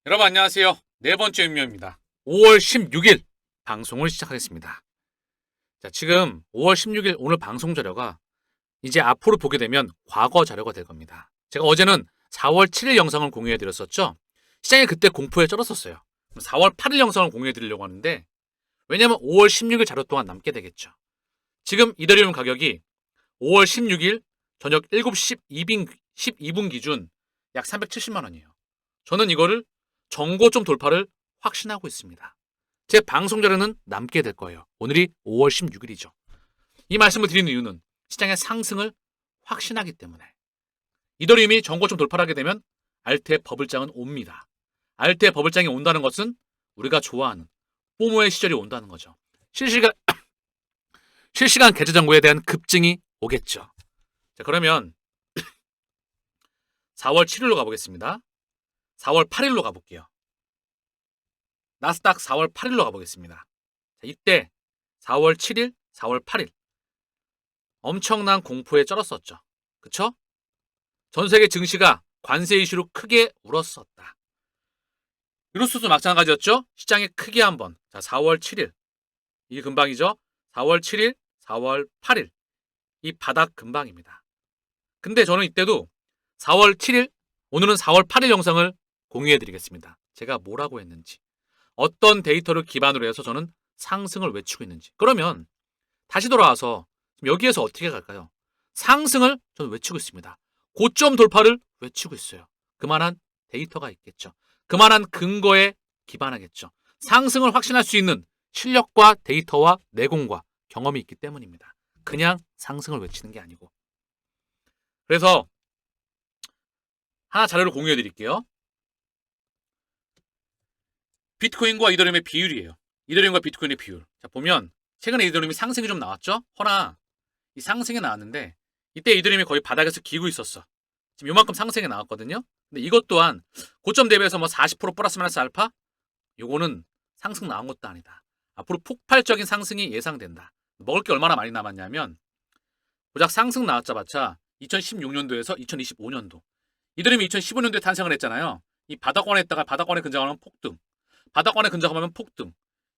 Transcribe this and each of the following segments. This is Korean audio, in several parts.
여러분 안녕하세요. 네 번째 임명입니다. 5월 16일 방송을 시작하겠습니다. 자, 지금 5월 16일 오늘 방송 자료가 이제 앞으로 보게 되면 과거 자료가 될 겁니다. 제가 어제는 4월 7일 영상을 공유해 드렸었죠. 시장이 그때 공포에 쩔었었어요. 4월 8일 영상을 공유해 드리려고 하는데 왜냐면 5월 16일 자료 동안 남게 되겠죠. 지금 이더리움 가격이 5월 16일 저녁 7시 12분 기준 약 370만 원이에요. 저는 이거를 정고점 돌파를 확신하고 있습니다. 제 방송 자료는 남게 될 거예요. 오늘이 5월 16일이죠. 이 말씀을 드리는 이유는 시장의 상승을 확신하기 때문에 이더리움이 정고점 돌파를 하게 되면 알트의 버블장은 옵니다. 알트의 버블장이 온다는 것은 우리가 좋아하는 포모의 시절이 온다는 거죠. 실시간 계좌 정보에 대한 급증이 오겠죠. 자, 그러면 4월 7일로 가보겠습니다. 4월 8일로 가볼게요. 나스닥 4월 8일로 가보겠습니다. 자, 이때 4월 7일, 4월 8일 엄청난 공포에 쩔었었죠. 그쵸? 전세계 증시가 관세 이슈로 크게 울었었다. 유로스도 마찬가지였죠. 시장에 크게 한번. 자, 4월 7일 이 근방이죠. 4월 7일, 4월 8일 이 바닥 근방입니다. 근데 저는 이때도 4월 7일, 오늘은 4월 8일 영상을 공유해드리겠습니다. 제가 뭐라고 했는지, 어떤 데이터를 기반으로 해서 저는 상승을 외치고 있는지. 그러면 다시 돌아와서 여기에서 어떻게 갈까요? 상승을 저는 외치고 있습니다. 고점 돌파를 외치고 있어요. 그만한 데이터가 있겠죠. 그만한 근거에 기반하겠죠. 상승을 확신할 수 있는 실력과 데이터와 내공과 경험이 있기 때문입니다. 그냥 상승을 외치는 게 아니고. 그래서 하나 자료를 공유해 드릴게요. 비트코인과 이더리움의 비율이에요. 이더리움과 비트코인의 비율. 자, 보면 최근에 이더리움이 상승이 좀 나왔죠? 허나 이 상승이 나왔는데 이때 이더리움이 거의 바닥에서 기고 있었어. 지금 요만큼 상승이 나왔거든요. 근데 이것 또한 고점 대비해서 뭐 40% 플러스 마이너스 알파? 요거는 상승 나온 것도 아니다. 앞으로 폭발적인 상승이 예상된다. 먹을 게 얼마나 많이 남았냐면 고작 상승 나왔자마자 2016년도에서 2025년도 이더리움이 2015년도에 탄생을 했잖아요. 이 바닥권에 있다가 바닥권에 근접하면 폭등, 바닥권에 근접하면 폭등.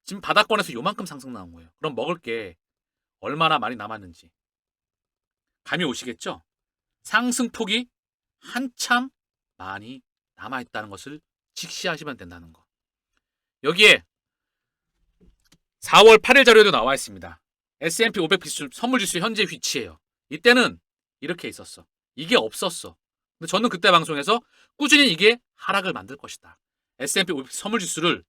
지금 바닥권에서 요만큼 상승 나온 거예요. 그럼 먹을 게 얼마나 많이 남았는지 감이 오시겠죠? 상승폭이 한참 많이 남아있다는 것을 직시하시면 된다는 거. 여기에 4월 8일 자료에도 나와 있습니다. S&P 500 비중 선물지수 현재 위치예요. 이때는 이렇게 있었어. 이게 없었어. 근데 저는 그때 방송에서 꾸준히 이게 하락을 만들 것이다. S&P 500 선물지수를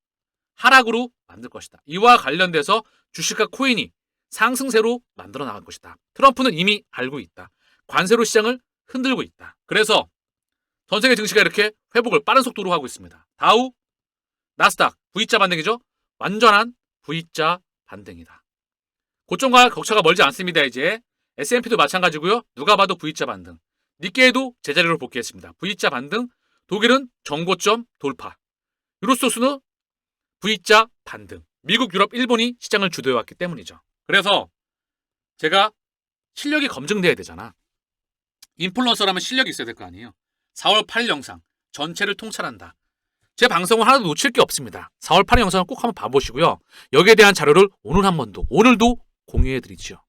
하락으로 만들 것이다. 이와 관련돼서 주식과 코인이 상승세로 만들어 나갈 것이다. 트럼프는 이미 알고 있다. 관세로 시장을 흔들고 있다. 그래서 전세계 증시가 이렇게 회복을 빠른 속도로 하고 있습니다. 다우, 나스닥, V자 반등이죠. 완전한 V자 반등이다. 고점과 격차가 멀지 않습니다. 이제 S&P도 마찬가지고요. 누가 봐도 V자 반등. 니케이도 제자리로 복귀했습니다. V자 반등. 독일은 정고점 돌파. 유로스토스는 V자 반등. 미국, 유럽, 일본이 시장을 주도해왔기 때문이죠. 그래서 제가 실력이 검증돼야 되잖아. 인플루언서라면 실력이 있어야 될 거 아니에요. 4월 8일 영상 전체를 통찰한다. 제 방송은 하나도 놓칠 게 없습니다. 4월 8일 영상을 꼭 한번 봐보시고요. 여기에 대한 자료를 오늘도 공유해드리죠.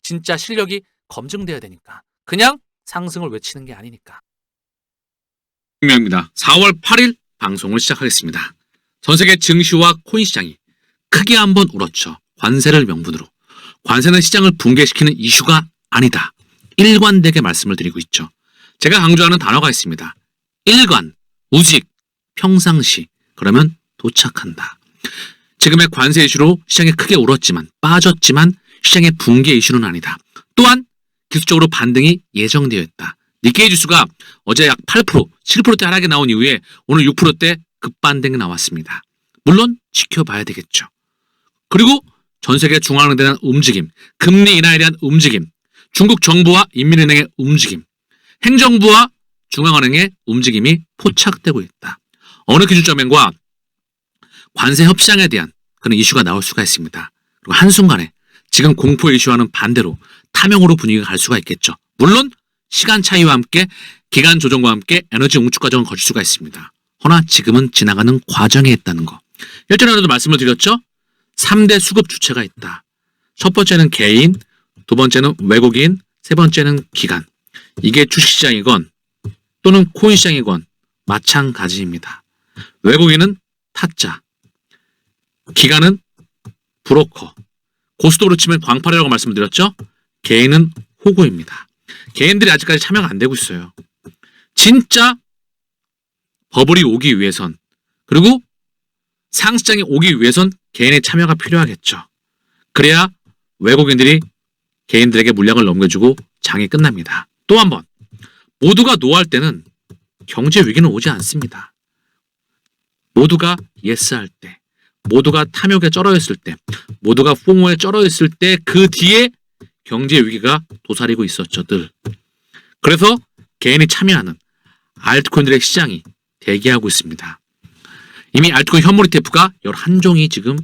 진짜 실력이 검증돼야 되니까. 그냥 상승을 외치는 게 아니니까. 분명입니다. 4월 8일 방송을 시작하겠습니다. 전세계 증시와 코인 시장이 크게 한번 울었죠. 관세를 명분으로. 관세는 시장을 붕괴시키는 이슈가 아니다. 일관되게 말씀을 드리고 있죠. 제가 강조하는 단어가 있습니다. 일관, 우직, 평상시. 그러면 도착한다. 지금의 관세 이슈로 시장이 크게 울었지만 빠졌지만 시장의 붕괴 이슈는 아니다. 또한 기술적으로 반등이 예정되어 있다. 니케이 지수가 어제 약 8%, 7%대 하락이 나온 이후에 오늘 6%대 급반등이 나왔습니다. 물론 지켜봐야 되겠죠. 그리고 전세계 중앙은행에 대한 움직임, 금리 인하에 대한 움직임, 중국 정부와 인민은행의 움직임, 행정부와 중앙은행의 움직임이 포착되고 있다. 어느 기준점과 관세 협상에 대한 그런 이슈가 나올 수가 있습니다. 그리고 한순간에 지금 공포 이슈와는 반대로 탐욕으로 분위기가 갈 수가 있겠죠. 물론 시간 차이와 함께 기간 조정과 함께 에너지 응축 과정을 거칠 수가 있습니다. 허나 지금은 지나가는 과정에 있다는 거. 예전에도 말씀을 드렸죠. 3대 수급 주체가 있다. 첫 번째는 개인, 두 번째는 외국인, 세 번째는 기관. 이게 주식시장이건 또는 코인시장이건 마찬가지입니다. 외국인은 타짜, 기관은 브로커, 고스톱으로 치면 광팔이라고 말씀드렸죠. 개인은 호구입니다. 개인들이 아직까지 참여가 안 되고 있어요. 진짜 버블이 오기 위해선, 그리고 상시장이 오기 위해선 개인의 참여가 필요하겠죠. 그래야 외국인들이 개인들에게 물량을 넘겨주고 장이 끝납니다. 또 한 번, 모두가 노할 때는 경제 위기는 오지 않습니다. 모두가 예스할 때, 모두가 탐욕에 쩔어 있을 때, 모두가 포모에 쩔어 있을 때 그 뒤에 경제 위기가 도사리고 있었죠, 늘. 그래서 개인이 참여하는 알트코인들의 시장이 대기하고 있습니다. 이미 알트코인 현물 ETF가 11종이 지금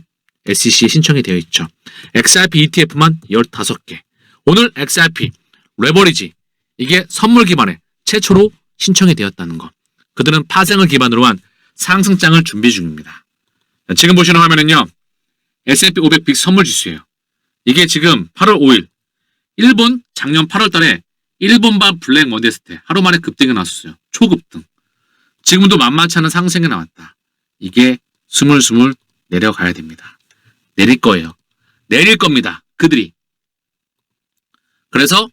SEC에 신청이 되어 있죠. XRP ETF만 15개. 오늘 XRP, 레버리지, 이게 선물 기반에 최초로 신청이 되었다는 것. 그들은 파생을 기반으로 한 상승장을 준비 중입니다. 지금 보시는 화면은요, S&P 500 빅 선물 지수예요. 이게 지금 8월 5일, 일본 작년 8월 달에 일본발 블랙 먼데스 때 하루 만에 급등이 나왔어요. 초급등. 지금도 만만치 않은 상승이 나왔다. 이게 스물스물 내려가야 됩니다. 내릴 거예요. 내릴 겁니다. 그들이. 그래서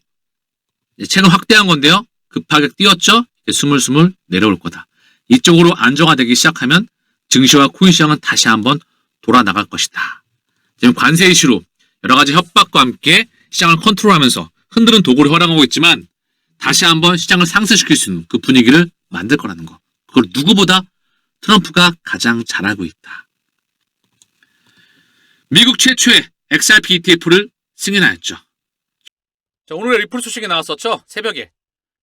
최근 확대한 건데요. 급하게 뛰었죠. 스물스물 내려올 거다. 이쪽으로 안정화되기 시작하면 증시와 코인 시장은 다시 한번 돌아 나갈 것이다. 지금 관세 이슈로 여러 가지 협박과 함께 시장을 컨트롤하면서 흔드는 도구를 활용하고 있지만 다시 한번 시장을 상승시킬 수 있는 그 분위기를 만들 거라는 거. 그걸 누구보다 트럼프가 가장 잘 알고 있다. 미국 최초의 XRP ETF를 승인하였죠. 자, 오늘의 리플 소식이 나왔었죠. 새벽에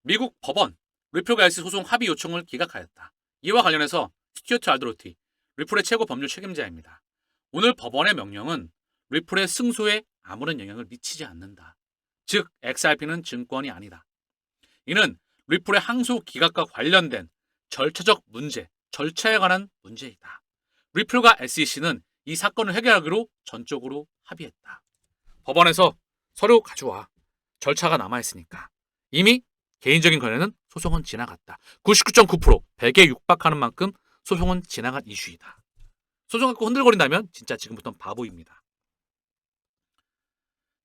미국 법원 리플과 SEC 소송 합의 요청을 기각하였다. 이와 관련해서 스튜어트 알드로티, 리플의 최고 법률 책임자입니다. 오늘 법원의 명령은 리플의 승소에 아무런 영향을 미치지 않는다. 즉, XRP는 증권이 아니다. 이는 리플의 항소 기각과 관련된 절차적 문제, 절차에 관한 문제이다. 리플과 SEC는 이 사건을 해결하기로 전적으로 합의했다. 법원에서 서류 가져와. 절차가 남아있으니까. 이미 개인적인 거래는 소송은 지나갔다. 99.9% 100에 육박하는 만큼 소송은 지나간 이슈이다. 소송 갖고 흔들거린다면 진짜 지금부터는 바보입니다.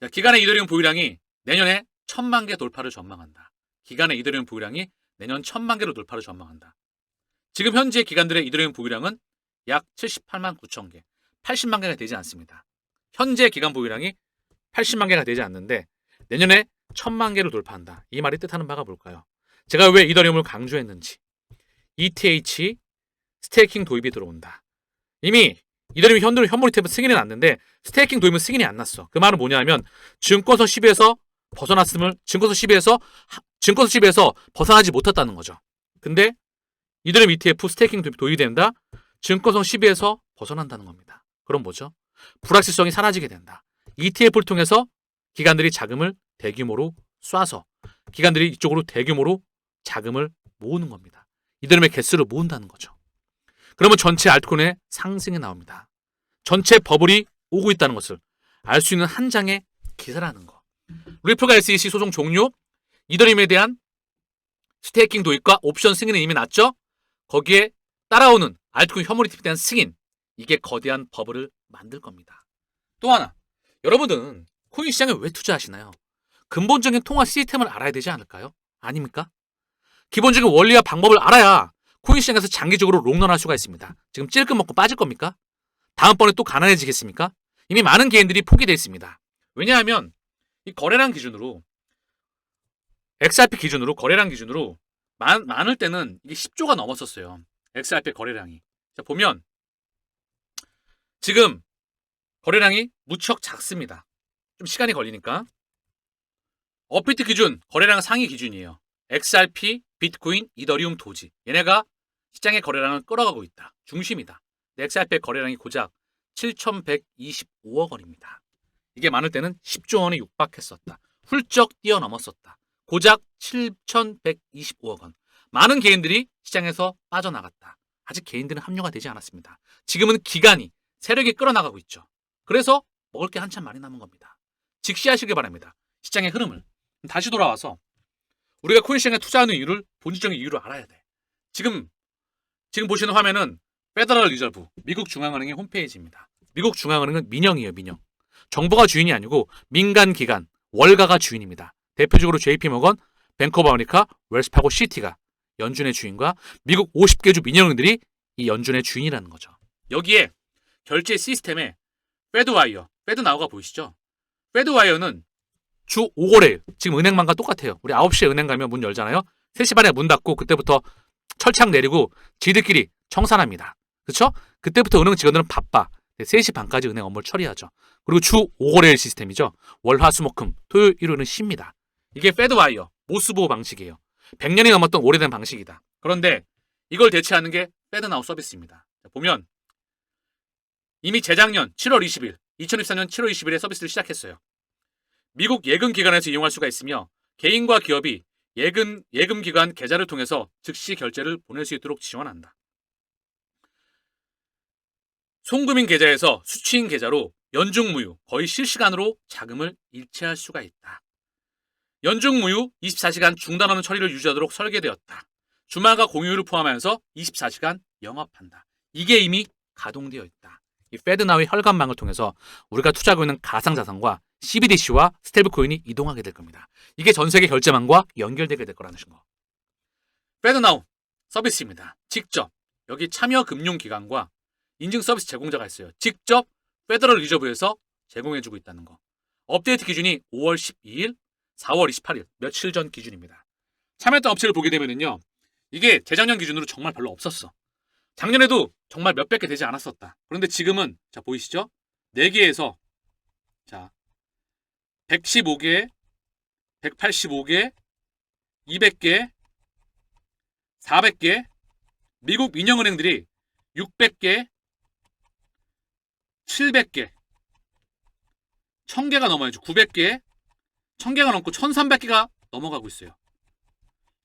자, 기간의 이더리움 보유량이 내년에 1000만 개 돌파를 전망한다. 기간의 이더리움 보유량이 내년 1000만 개로 돌파를 전망한다. 지금 현재 기관들의 이더리움 보유량은 약 78만 9천 개, 80만 개가 되지 않습니다. 현재 기간 보유량이 80만 개가 되지 않는데 내년에 1000만 개를 돌파한다. 이 말이 뜻하는 바가 뭘까요? 제가 왜 이더리움을 강조했는지. ETH 스테이킹 도입이 들어온다. 이미 이더리움 현물 ETF 승인이 났는데 스테이킹 도입은 승인이 안 났어. 그 말은 뭐냐면 증권서 10에서 벗어났음을 증권서 10에서 벗어나지 못했다는 거죠. 근데 이더리움 ETF 스테이킹 도입이 된다. 증권서 10에서 벗어난다는 겁니다. 그럼 뭐죠? 불확실성이 사라지게 된다. ETF를 통해서 기관들이 자금을 대규모로 쏴서 기관들이 이쪽으로 대규모로 자금을 모으는 겁니다. 이더리움의 개수를 모은다는 거죠. 그러면 전체 알트코인의 상승이 나옵니다. 전체 버블이 오고 있다는 것을 알 수 있는 한 장의 기사라는 거. 리플과 SEC 소송 종료, 이더리움에 대한 스테이킹 도입과 옵션 승인은 이미 났죠? 거기에 따라오는 알트코인 현물 ETF에 대한 승인, 이게 거대한 버블을 만들 겁니다. 또 하나, 여러분들은 코인 시장에 왜 투자하시나요? 근본적인 통화 시스템을 알아야 되지 않을까요? 아닙니까? 기본적인 원리와 방법을 알아야 코인 시장에서 장기적으로 롱런할 수가 있습니다. 지금 찔끔 먹고 빠질 겁니까? 다음번에 또 가난해지겠습니까? 이미 많은 개인들이 포기되어 있습니다. 왜냐하면 이 거래량 기준으로 XRP 기준으로 거래량 기준으로 많을 때는 이게 10조가 넘었었어요. XRP 거래량이. 자, 보면 지금 거래량이 무척 작습니다. 좀 시간이 걸리니까. 업비트 기준, 거래량 상위 기준이에요. XRP, 비트코인, 이더리움, 도지. 얘네가 시장의 거래량을 끌어가고 있다. 중심이다. XRP의 거래량이 고작 7,125억 원입니다. 이게 많을 때는 10조 원에 육박했었다. 훌쩍 뛰어넘었었다. 고작 7,125억 원. 많은 개인들이 시장에서 빠져나갔다. 아직 개인들은 합류가 되지 않았습니다. 지금은 기관이 세력이 끌어나가고 있죠. 그래서 먹을 게 한참 많이 남은 겁니다. 직시하시길 바랍니다. 시장의 흐름을. 다시 돌아와서 우리가 코인 시장에 투자하는 이유를 본질적인 이유를 알아야 돼. 지금 보시는 화면은 페더럴 리저브 미국 중앙은행의 홈페이지입니다. 미국 중앙은행은 민영이에요, 민영. 정부가 주인이 아니고 민간 기관, 월가가 주인입니다. 대표적으로 JP모건, 뱅크 오브 아메리카, 웰스파고 시티가 연준의 주인과 미국 50개 주 민영은행들이 이 연준의 주인이라는 거죠. 여기에 결제 시스템에 페드와이어, 페드나우가 보이시죠? 페드와이어는 주 5거래일, 지금 은행만과 똑같아요. 우리 9시에 은행 가면 문 열잖아요. 3시 반에 문 닫고 그때부터 철창 내리고 지들끼리 청산합니다. 그렇죠? 그때부터 은행 직원들은 바빠. 3시 반까지 은행 업무를 처리하죠. 그리고 주 5거래일 시스템이죠. 월, 화, 수, 목, 금, 토요일, 일요일은 쉽니다. 이게 페드와이어, 모스보호 방식이에요. 100년이 넘었던 오래된 방식이다. 그런데 이걸 대체하는 게 페드나우 서비스입니다. 보면 이미 재작년 7월 20일, 2024년 7월 20일에 서비스를 시작했어요. 미국 예금기관에서 이용할 수가 있으며 개인과 기업이 예금기관 계좌를 통해서 즉시 결제를 보낼 수 있도록 지원한다. 송금인 계좌에서 수취인 계좌로 연중무휴, 거의 실시간으로 자금을 일체할 수가 있다. 연중무휴 24시간 중단 없는 처리를 유지하도록 설계되었다. 주말과 공휴일을 포함하면서 24시간 영업한다. 이게 이미 가동되어 있다. 이 페드나우의 혈관망을 통해서 우리가 투자하고 있는 가상자산과 CBDC와 스테이블코인이 이동하게 될 겁니다. 이게 전 세계 결제망과 연결되게 될 거라는 거. 페드나우 서비스입니다. 직접 여기 참여금융기관과 인증 서비스 제공자가 있어요. 직접 페더럴 리저브에서 제공해주고 있다는 거. 업데이트 기준이 5월 12일, 4월 28일 며칠 전 기준입니다. 참여했던 업체를 보게 되면요, 이게 재작년 기준으로 정말 별로 없었어. 작년에도 정말 몇백 개 되지 않았었다. 그런데 지금은 자 보이시죠? 4개에서 자 115개, 185개, 200개, 400개, 미국 민영은행들이 600개, 700개, 1000개가 넘어야죠. 900개, 1000개가 넘고 1300개가 넘어가고 있어요.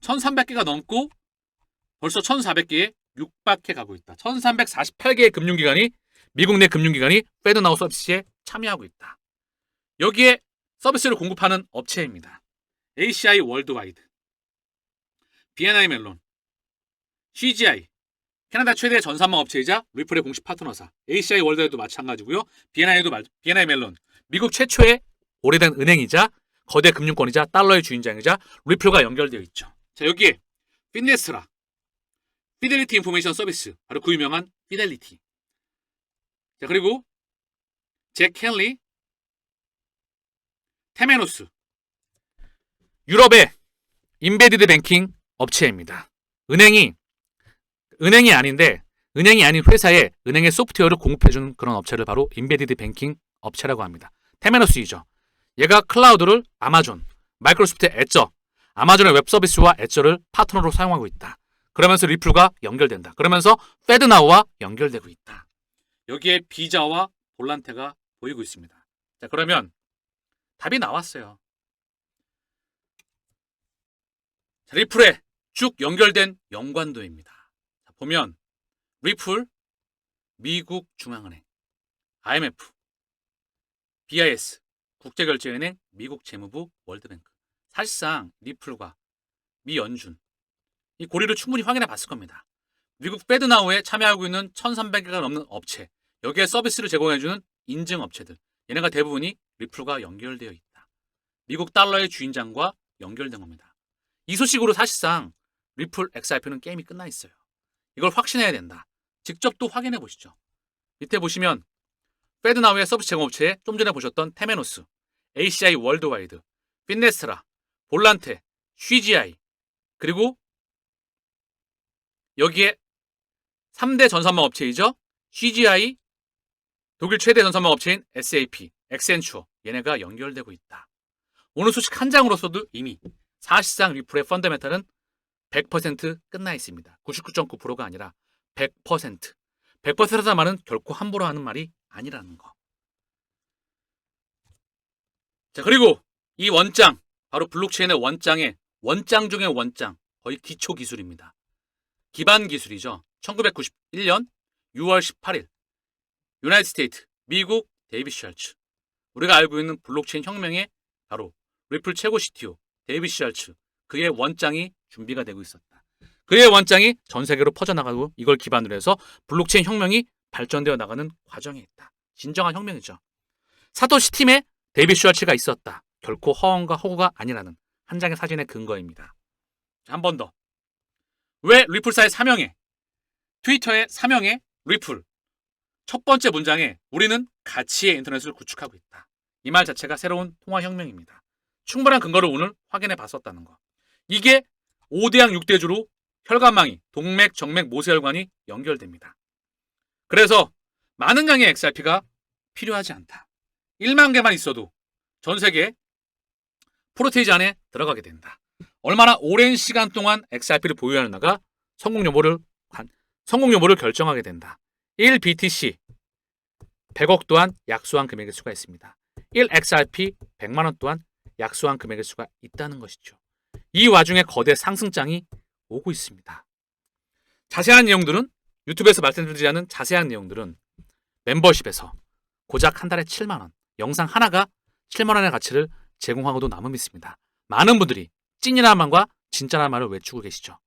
1300개가 넘고 벌써 1400개에 육박해 가고 있다. 1348개의 금융기관이, 미국 내 금융기관이 페드나우 서비스에 참여하고 있다. 여기에 서비스를 공급하는 업체입니다. ACI 월드와이드, BNI 멜론, CGI, 캐나다 최대 전산망 업체이자 리플의 공식 파트너사, ACI 월드와이드도 마찬가지고요. BNI 멜론, 미국 최초의 오래된 은행이자 거대 금융권이자 달러의 주인장이자 리플과 연결되어 있죠. 자, 여기에 피네스라, 피델리티 인포메이션 서비스, 바로 그 유명한 피델리티. 자, 그리고 잭 켄리, 테메노스, 유럽의 인베디드 뱅킹 업체입니다. 은행이 아닌데, 은행이 아닌 회사에 은행의 소프트웨어를 공급해주는 그런 업체를 바로 인베디드 뱅킹 업체라고 합니다. 테메노스이죠. 얘가 클라우드를 아마존, 마이크로소프트의 애저, 아마존의 웹 서비스와 애저를 파트너로 사용하고 있다. 그러면서 리플과 연결된다. 그러면서 페드나우와 연결되고 있다. 여기에 비자와 볼란테가 보이고 있습니다. 자, 그러면 답이 나왔어요. 자, 리플에 쭉 연결된 연관도입니다. 자, 보면 리플, 미국 중앙은행, IMF, BIS, 국제결제은행, 미국 재무부, 월드뱅크. 사실상 리플과 미 연준, 이 고리를 충분히 확인해 봤을 겁니다. 미국 페드나우에 참여하고 있는 1300개가 넘는 업체, 여기에 서비스를 제공해주는 인증 업체들, 얘네가 대부분이 리플과 연결되어 있다. 미국 달러의 주인장과 연결된 겁니다. 이 소식으로 사실상 리플 XRP는 게임이 끝나 있어요. 이걸 확신해야 된다. 직접 또 확인해 보시죠. 밑에 보시면 페드나우의 서비스 제공업체에 좀 전에 보셨던 테메노스, ACI 월드와이드, 피네스라, 볼란테, CGI, 그리고 여기에 3대 전산망 업체이죠. CGI, 독일 최대 전산망 업체인 SAP, 엑센추어, 얘네가 연결되고 있다. 오늘 소식 한 장으로서도 이미 사실상 리플의 펀더멘탈은 100% 끝나 있습니다. 99.9%가 아니라 100%. 100%라는 말은 결코 함부로 하는 말이 아니라는 거. 자, 그리고 이 원장, 바로 블록체인의 원장 중의 원장, 거의 기초 기술입니다. 기반 기술이죠. 1991년 6월 18일 유나이티드 스테이트 미국 데이빗 샬츠, 우리가 알고 있는 블록체인 혁명의 바로 리플 최고 CTO 데이빗 샬츠, 그의 원장이 준비가 되고 있었다. 그의 원장이 전 세계로 퍼져나가고 이걸 기반으로 해서 블록체인 혁명이 발전되어 나가는 과정에 있다. 진정한 혁명이죠. 사토시 팀에 데이빗 샬츠가 있었다. 결코 허언과 허구가 아니라는 한 장의 사진의 근거입니다. 한 번 더. 왜 리플사의 사명에, 트위터의 사명에 리플, 첫 번째 문장에 우리는 가치의 인터넷을 구축하고 있다. 이 말 자체가 새로운 통화혁명입니다. 충분한 근거를 오늘 확인해 봤었다는 거. 이게 5대양 6대주로 혈관망이, 동맥, 정맥, 모세혈관이 연결됩니다. 그래서 많은 양의 XRP가 필요하지 않다. 1만 개만 있어도 전 세계 프로테이지 안에 들어가게 된다. 얼마나 오랜 시간 동안 XRP를 보유하느냐가 성공 여부를 결정하게 된다. 1BTC 100억 또한 약소한 금액의 수가 있습니다. 1XRP 100만 원 또한 약소한 금액의 수가 있다는 것이죠. 이 와중에 거대 상승장이 오고 있습니다. 자세한 내용들은 유튜브에서 말씀드리지 않은 자세한 내용들은 멤버십에서 고작 한 달에 7만 원, 영상 하나가 7만 원의 가치를 제공하고도 남음이 있습니다. 많은 분들이 찐이라는 말과 진짜라는 말을 외치고 계시죠.